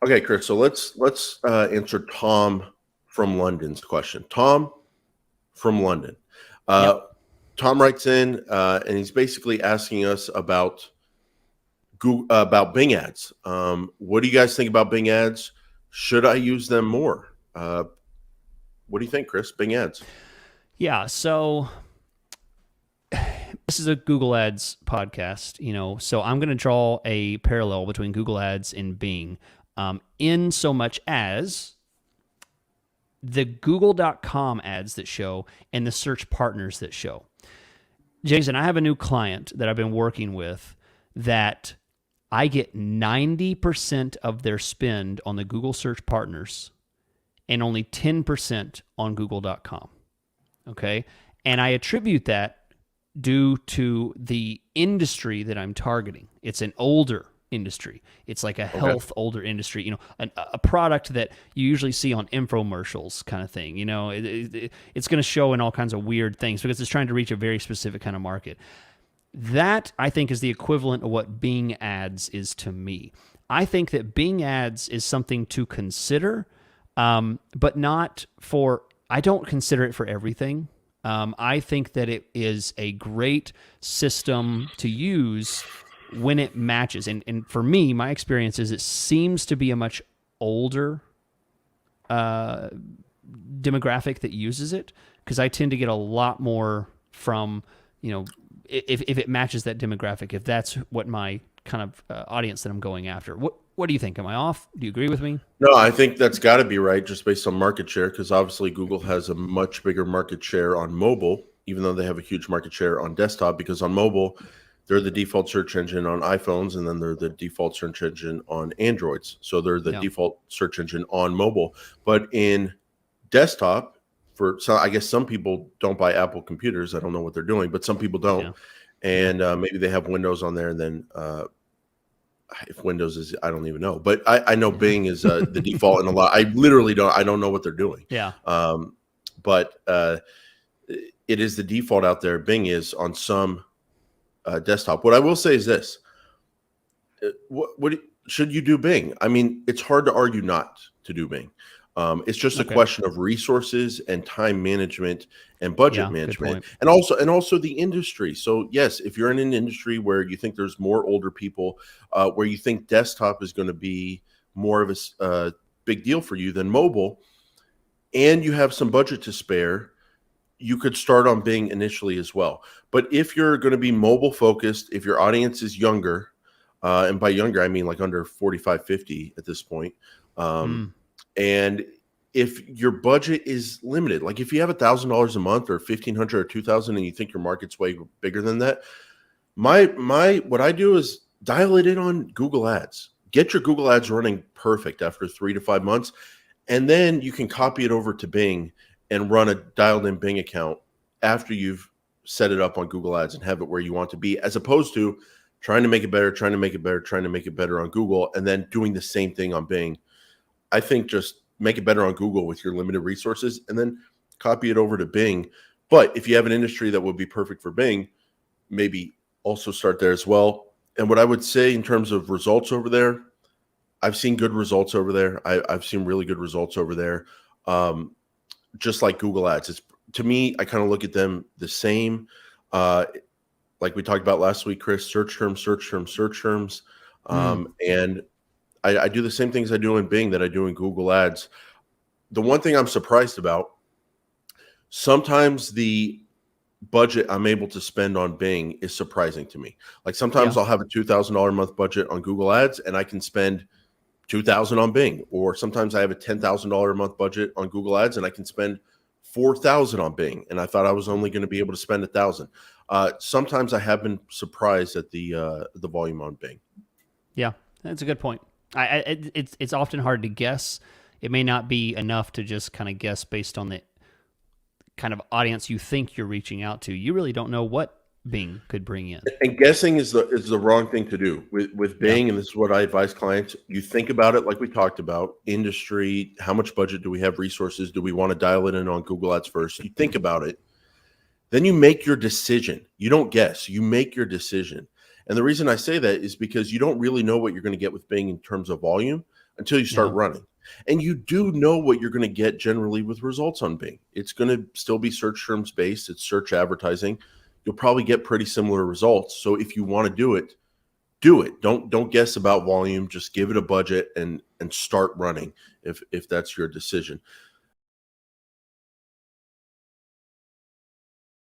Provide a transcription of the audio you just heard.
Okay, Chris. So let's answer Tom from London's question. Tom from London. Yep. Uh, Tom writes in and he's basically asking us about Google, about Bing ads. What do you guys think about Bing ads? Should I use them more? What do you think, Chris? Bing ads. Yeah. So this is a Google Ads podcast, so I'm going to draw a parallel between Google Ads and Bing, in so much as the Google.com ads that show and the search partners that show. Jason, I have a new client that I've been working with that I get 90% of their spend on the Google search partners and only 10% on Google.com. Okay. And I attribute that due to the industry that I'm targeting. It's an older industry. It's like a Okay. health older industry, a product that you usually see on infomercials kind of thing. It's going to show in all kinds of weird things because it's trying to reach a very specific kind of market. That, I think, is the equivalent of what Bing ads is to me. I think that Bing ads is something to consider, but not for, I don't consider it for everything. I think that it is a great system to use when it matches. And for me, my experience is it seems to be a much older demographic that uses it, because I tend to get a lot more from, if it matches that demographic, if that's what my kind of audience that I'm going after. What do you think? Am I off? Do you agree with me? No, I think that's got to be right, just based on market share, because obviously Google has a much bigger market share on mobile, even though they have a huge market share on desktop. Because on mobile, they're the default search engine on iPhones, and then they're the default search engine on Androids. So they're the Yeah. default search engine on mobile. But in desktop, I guess some people don't buy Apple computers. I don't know what they're doing, but some people don't, Yeah. and maybe they have Windows on there, and then if Windows is, I don't even know, but I know Bing is the default in a lot. I literally don't. I don't know what they're doing. Yeah. But it is the default out there. Bing is on some desktop. What I will say is this: what should you do Bing? I mean, it's hard to argue not to do Bing. It's just a Okay. question of resources and time management and budget Yeah, good management, point. and also the industry. So yes, if you're in an industry where you think there's more older people, where you think desktop is going to be more of a big deal for you than mobile, and you have some budget to spare, you could start on Bing initially as well. But if you're going to be mobile focused, if your audience is younger, and by younger I mean like under 45, 50 at this point. Mm. And if your budget is limited, like if you have $1,000 a month or 1,500 or 2,000, and you think your market's way bigger than that, my what I do is dial it in on Google Ads. Get your Google Ads running perfect after 3 to 5 months, and then you can copy it over to Bing and run a dialed-in Bing account after you've set it up on Google Ads and have it where you want to be, as opposed to trying to make it better, trying to make it better, trying to make it better on Google, and then doing the same thing on Bing. I think just make it better on Google with your limited resources and then copy it over to Bing. But if you have an industry that would be perfect for Bing, maybe also start there as well. And what I would say in terms of results over there, I've seen good results over there. I've seen really good results over there. Just like Google Ads, it's, to me, I kind of look at them the same. Like we talked about last week, Chris, search terms, search terms, search terms. And I do the same things I do in Bing that I do in Google Ads. The one thing I'm surprised about, sometimes the budget I'm able to spend on Bing is surprising to me. Like sometimes Yeah. I'll have a $2,000 a month budget on Google Ads and I can spend $2,000 on Bing. Or sometimes I have a $10,000 a month budget on Google Ads and I can spend $4,000 on Bing. And I thought I was only going to be able to spend $1,000. Sometimes I have been surprised at the volume on Bing. Yeah, that's a good point. It's often hard to guess. It may not be enough to just kind of guess based on the kind of audience you think you're reaching out to. You really don't know what Bing could bring in. And guessing is the wrong thing to do with Bing. And this is what I advise clients. You think about it like we talked about: industry, how much budget do we have, resources, do we want to dial it in on Google Ads first? You think about it. Then you make your decision. You don't guess. You make your decision. And the reason I say that is because you don't really know what you're going to get with Bing in terms of volume until you start Yeah. running. And you do know what you're going to get generally with results on Bing. It's going to still be search terms based. It's search advertising. You'll probably get pretty similar results. So if you want to do it, do it. Don't guess about volume. Just give it a budget and start running if that's your decision.